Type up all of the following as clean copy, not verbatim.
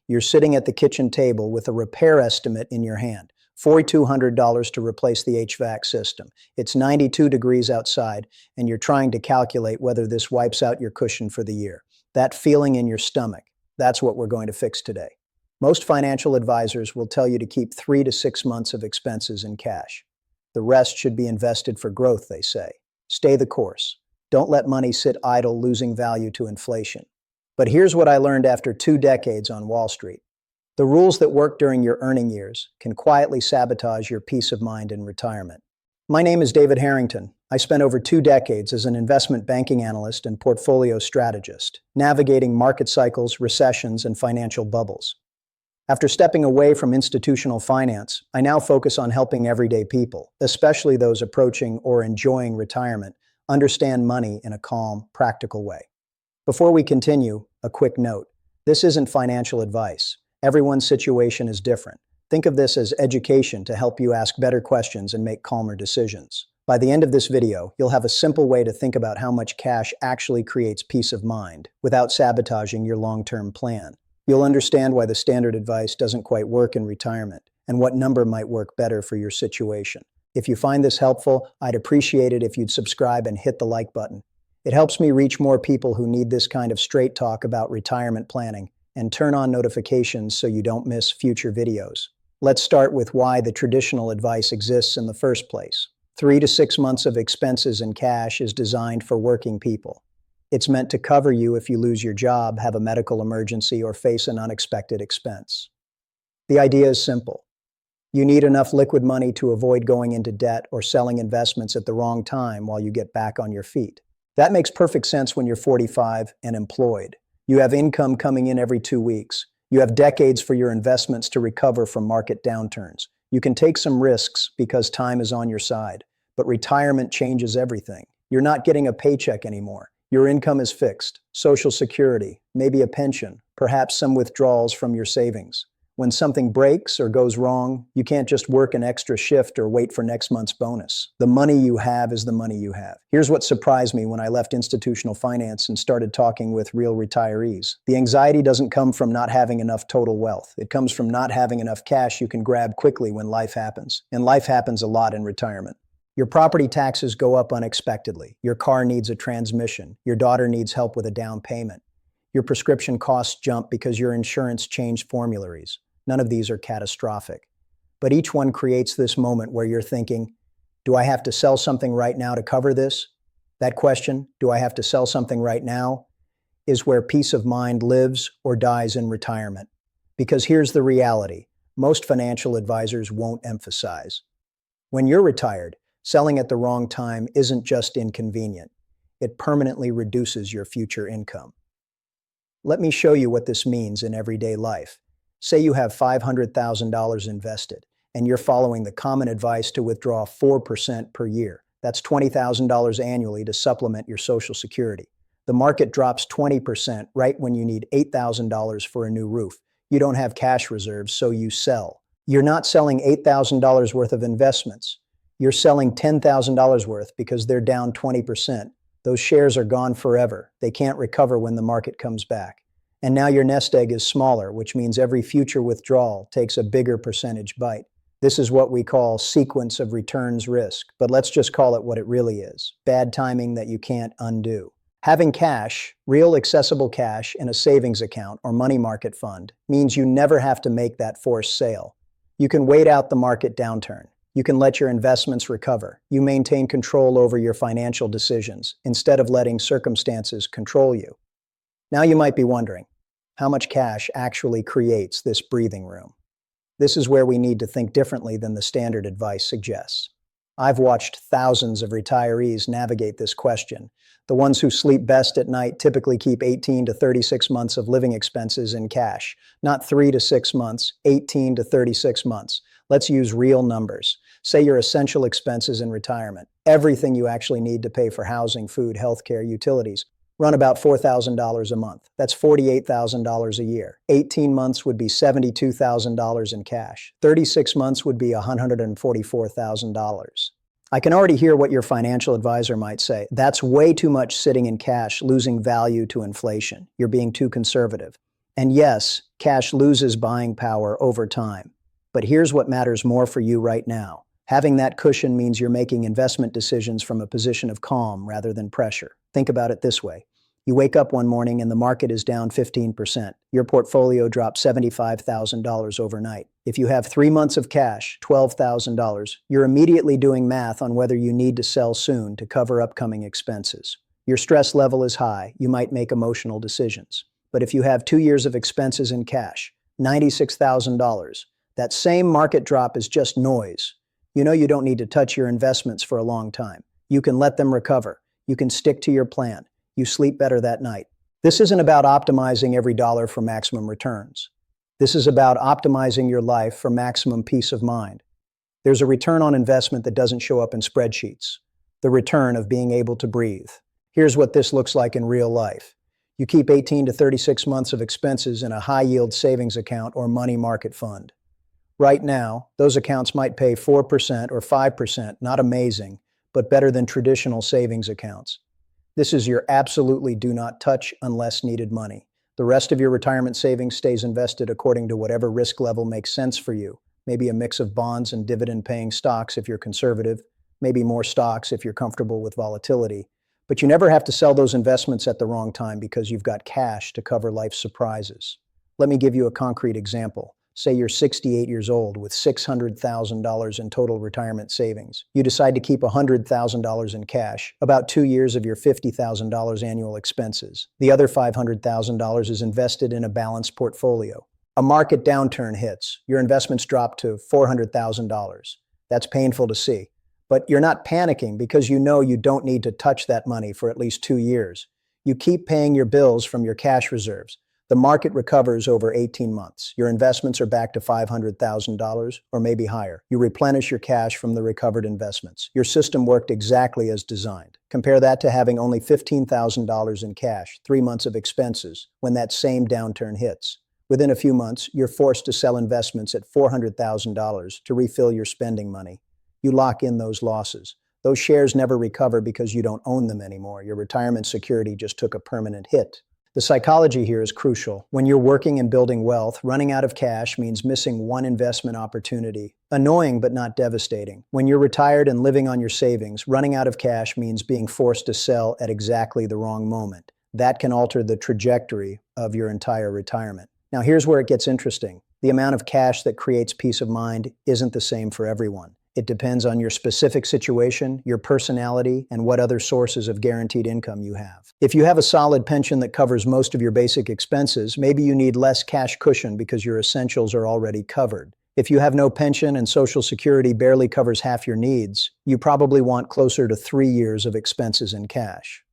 You're sitting at the kitchen table with a repair estimate in your hand. $4,200 to replace the HVAC system. It's 92 degrees outside, and you're trying to calculate whether this wipes out your cushion for the year. That feeling in your stomach, that's what we're going to fix today. Most financial advisors will tell you to keep 3 to 6 months of expenses in cash. The rest should be invested for growth, they say. Stay the course. Don't let money sit idle, losing value to inflation. But here's what I learned after 2 decades on Wall Street. The rules that work during your earning years can quietly sabotage your peace of mind in retirement. My name is David Harrington. I spent over 2 decades as an investment banking analyst and portfolio strategist, navigating market cycles, recessions, and financial bubbles. After stepping away from institutional finance, I now focus on helping everyday people, especially those approaching or enjoying retirement, understand money in a calm, practical way. Before we continue, a quick note. This isn't financial advice. Everyone's situation is different. Think of this as education to help you ask better questions and make calmer decisions. By the end of this video, you'll have a simple way to think about how much cash actually creates peace of mind without sabotaging your long-term plan. You'll understand why the standard advice doesn't quite work in retirement and what number might work better for your situation. If you find this helpful, I'd appreciate it if you'd subscribe and hit the like button. It helps me reach more people who need this kind of straight talk about retirement planning, and turn on notifications so you don't miss future videos. Let's start with why the traditional advice exists in the first place. 3 to 6 months of expenses in cash is designed for working people. It's meant to cover you if you lose your job, have a medical emergency, or face an unexpected expense. The idea is simple. You need enough liquid money to avoid going into debt or selling investments at the wrong time while you get back on your feet. That makes perfect sense when you're 45 and employed. You have income coming in every 2 weeks. You have decades for your investments to recover from market downturns. You can take some risks because time is on your side, but retirement changes everything. You're not getting a paycheck anymore. Your income is fixed. Social Security, maybe a pension, perhaps some withdrawals from your savings. When something breaks or goes wrong, you can't just work an extra shift or wait for next month's bonus. The money you have is the money you have. Here's what surprised me when I left institutional finance and started talking with real retirees. The anxiety doesn't come from not having enough total wealth. It comes from not having enough cash you can grab quickly when life happens. And life happens a lot in retirement. Your property taxes go up unexpectedly. Your car needs a transmission. Your daughter needs help with a down payment. Your prescription costs jump because your insurance changed formularies. None of these are catastrophic. But each one creates this moment where you're thinking, do I have to sell something right now to cover this? That question, do I have to sell something right now, is where peace of mind lives or dies in retirement. Because here's the reality, most financial advisors won't emphasize. When you're retired, selling at the wrong time isn't just inconvenient. It permanently reduces your future income. Let me show you what this means in everyday life. Say you have $500,000 invested, and you're following the common advice to withdraw 4% per year. That's $20,000 annually to supplement your Social Security. The market drops 20% right when you need $8,000 for a new roof. You don't have cash reserves, so you sell. You're not selling $8,000 worth of investments. You're selling $10,000 worth because they're down 20%. Those shares are gone forever. They can't recover when the market comes back. And now your nest egg is smaller, which means every future withdrawal takes a bigger percentage bite. This is what we call sequence of returns risk, but let's just call it what it really is. Bad timing that you can't undo. Having cash, real accessible cash in a savings account or money market fund means you never have to make that forced sale. You can wait out the market downturn. You can let your investments recover. You maintain control over your financial decisions instead of letting circumstances control you. Now you might be wondering, how much cash actually creates this breathing room? This is where we need to think differently than the standard advice suggests. I've watched thousands of retirees navigate this question. The ones who sleep best at night typically keep 18 to 36 months of living expenses in cash. Not 3 to 6 months, 18 to 36 months. Let's use real numbers. Say your essential expenses in retirement, everything you actually need to pay for housing, food, healthcare, utilities, run about $4,000 a month. That's $48,000 a year. 18 months would be $72,000 in cash. 36 months would be $144,000. I can already hear what your financial advisor might say. That's way too much sitting in cash, losing value to inflation. You're being too conservative. And yes, cash loses buying power over time. But here's what matters more for you right now. Having that cushion means you're making investment decisions from a position of calm rather than pressure. Think about it this way. You wake up one morning and the market is down 15%. Your portfolio dropped $75,000 overnight. If you have 3 months of cash, $12,000, you're immediately doing math on whether you need to sell soon to cover upcoming expenses. Your stress level is high. You might make emotional decisions. But if you have 2 years of expenses in cash, $96,000, that same market drop is just noise. You know you don't need to touch your investments for a long time. You can let them recover. You can stick to your plan. You sleep better that night. This isn't about optimizing every dollar for maximum returns. This is about optimizing your life for maximum peace of mind. There's a return on investment that doesn't show up in spreadsheets. The return of being able to breathe. Here's what this looks like in real life. You keep 18 to 36 months of expenses in a high-yield savings account or money market fund. Right now, those accounts might pay 4% or 5%, not amazing, but better than traditional savings accounts. This is your absolutely do not touch unless needed money. The rest of your retirement savings stays invested according to whatever risk level makes sense for you. Maybe a mix of bonds and dividend-paying stocks if you're conservative, maybe more stocks if you're comfortable with volatility. But you never have to sell those investments at the wrong time because you've got cash to cover life's surprises. Let me give you a concrete example. Say you're 68 years old with $600,000 in total retirement savings. You decide to keep $100,000 in cash, about 2 years of your $50,000 annual expenses. The other $500,000 is invested in a balanced portfolio. A market downturn hits. Your investments drop to $400,000. That's painful to see. But you're not panicking because you know you don't need to touch that money for at least 2 years. You keep paying your bills from your cash reserves. The market recovers over 18 months. Your investments are back to $500,000 or maybe higher. You replenish your cash from the recovered investments. Your system worked exactly as designed. Compare that to having only $15,000 in cash, 3 months of expenses, when that same downturn hits. Within a few months, you're forced to sell investments at $400,000 to refill your spending money. You lock in those losses. Those shares never recover because you don't own them anymore. Your retirement security just took a permanent hit. The psychology here is crucial. When you're working and building wealth, running out of cash means missing one investment opportunity. Annoying but not devastating. When you're retired and living on your savings, running out of cash means being forced to sell at exactly the wrong moment. That can alter the trajectory of your entire retirement. Now here's where it gets interesting. The amount of cash that creates peace of mind isn't the same for everyone. It depends on your specific situation, your personality, and what other sources of guaranteed income you have. If you have a solid pension that covers most of your basic expenses, maybe you need less cash cushion because your essentials are already covered. If you have no pension and Social Security barely covers half your needs, you probably want closer to 3 years of expenses in cash.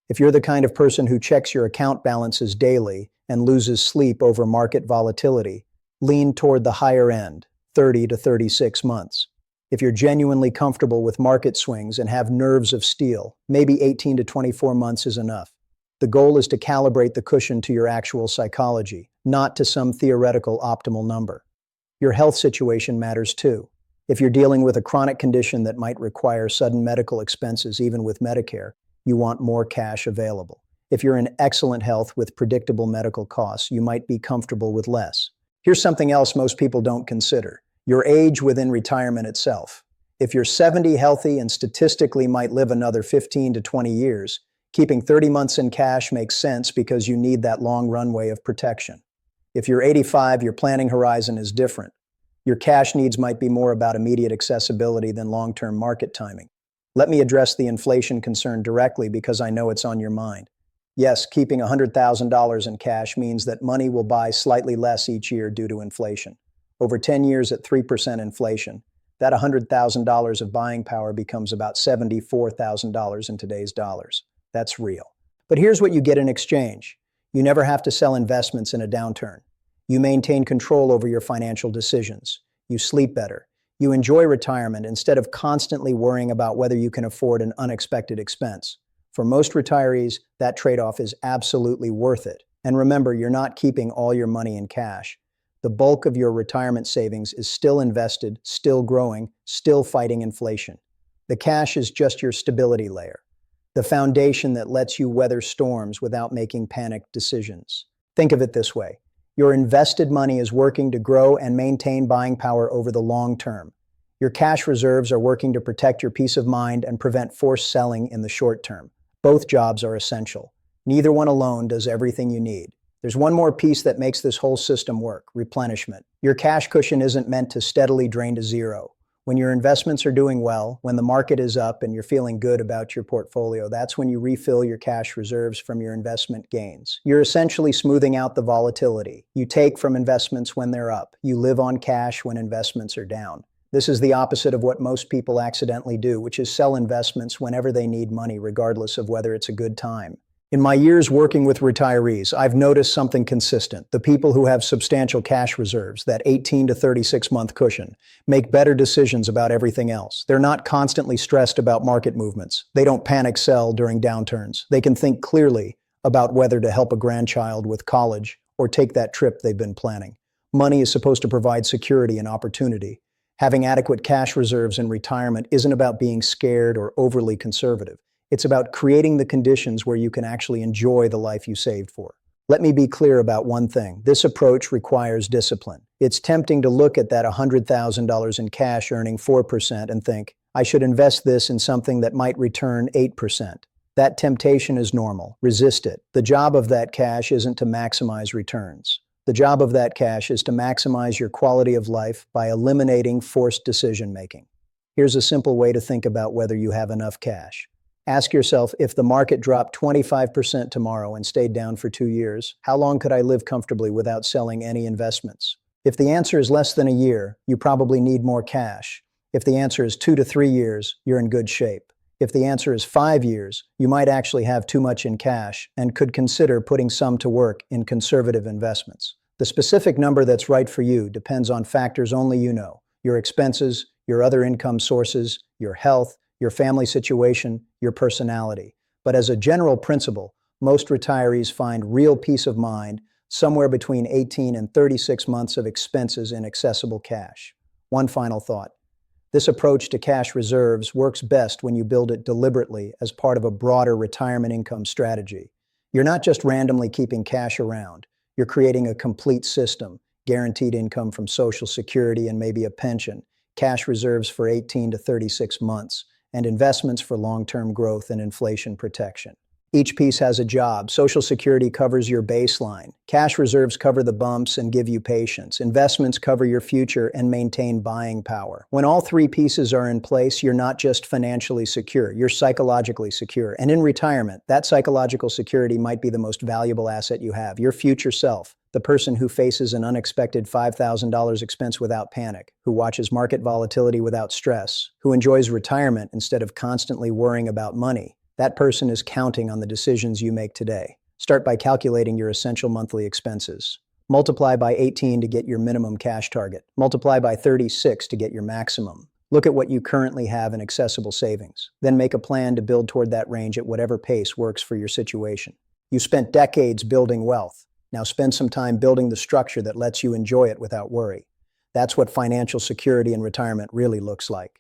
If you're the kind of person who checks your account balances daily and loses sleep over market volatility, lean toward the higher end, 30 to 36 months. If you're genuinely comfortable with market swings and have nerves of steel, maybe 18 to 24 months is enough. The goal is to calibrate the cushion to your actual psychology, not to some theoretical optimal number. Your health situation matters too. If you're dealing with a chronic condition that might require sudden medical expenses even with Medicare, you want more cash available. If you're in excellent health with predictable medical costs, you might be comfortable with less. Here's something else most people don't consider. Your age within retirement itself. If you're 70 healthy and statistically might live another 15 to 20 years, keeping 30 months in cash makes sense because you need that long runway of protection. If you're 85, your planning horizon is different. Your cash needs might be more about immediate accessibility than long-term market timing. Let me address the inflation concern directly because I know it's on your mind. Yes, keeping $100,000 in cash means that money will buy slightly less each year due to inflation. Over 10 years at 3% inflation, that $100,000 of buying power becomes about $74,000 in today's dollars. That's real. But here's what you get in exchange. You never have to sell investments in a downturn. You maintain control over your financial decisions. You sleep better. You enjoy retirement instead of constantly worrying about whether you can afford an unexpected expense. For most retirees, that trade-off is absolutely worth it. And remember, you're not keeping all your money in cash. The bulk of your retirement savings is still invested, still growing, still fighting inflation. The cash is just your stability layer, the foundation that lets you weather storms without making panicked decisions. Think of it this way. Your invested money is working to grow and maintain buying power over the long term. Your cash reserves are working to protect your peace of mind and prevent forced selling in the short term. Both jobs are essential. Neither one alone does everything you need. There's one more piece that makes this whole system work: replenishment. Your cash cushion isn't meant to steadily drain to zero. When your investments are doing well, when the market is up and you're feeling good about your portfolio, that's when you refill your cash reserves from your investment gains. You're essentially smoothing out the volatility. You take from investments when they're up. You live on cash when investments are down. This is the opposite of what most people accidentally do, which is sell investments whenever they need money, regardless of whether it's a good time. In my years working with retirees, I've noticed something consistent. The people who have substantial cash reserves, that 18 to 36-month cushion, make better decisions about everything else. They're not constantly stressed about market movements. They don't panic sell during downturns. They can think clearly about whether to help a grandchild with college or take that trip they've been planning. Money is supposed to provide security and opportunity. Having adequate cash reserves in retirement isn't about being scared or overly conservative. It's about creating the conditions where you can actually enjoy the life you saved for. Let me be clear about one thing. This approach requires discipline. It's tempting to look at that $100,000 in cash earning 4% and think, I should invest this in something that might return 8%. That temptation is normal. Resist it. The job of that cash isn't to maximize returns. The job of that cash is to maximize your quality of life by eliminating forced decision-making. Here's a simple way to think about whether you have enough cash. Ask yourself, if the market dropped 25% tomorrow and stayed down for 2 years, how long could I live comfortably without selling any investments? If the answer is less than a year, you probably need more cash. If the answer is 2 to 3 years, you're in good shape. If the answer is 5 years, you might actually have too much in cash and could consider putting some to work in conservative investments. The specific number that's right for you depends on factors only you know: your expenses, your other income sources, your health, your family situation, your personality. But as a general principle, most retirees find real peace of mind somewhere between 18 and 36 months of expenses in accessible cash. One final thought. This approach to cash reserves works best when you build it deliberately as part of a broader retirement income strategy. You're not just randomly keeping cash around. You're creating a complete system: guaranteed income from Social Security and maybe a pension, cash reserves for 18 to 36 months, and investments for long-term growth and inflation protection. Each piece has a job. Social Security covers your baseline. Cash reserves cover the bumps and give you patience. Investments cover your future and maintain buying power. When all three pieces are in place, you're not just financially secure, you're psychologically secure. And in retirement, that psychological security might be the most valuable asset you have: your future self. The person who faces an unexpected $5,000 expense without panic, who watches market volatility without stress, who enjoys retirement instead of constantly worrying about money. That person is counting on the decisions you make today. Start by calculating your essential monthly expenses. Multiply by 18 to get your minimum cash target. Multiply by 36 to get your maximum. Look at what you currently have in accessible savings. Then make a plan to build toward that range at whatever pace works for your situation. You spent decades building wealth. Now spend some time building the structure that lets you enjoy it without worry. That's what financial security in retirement really looks like.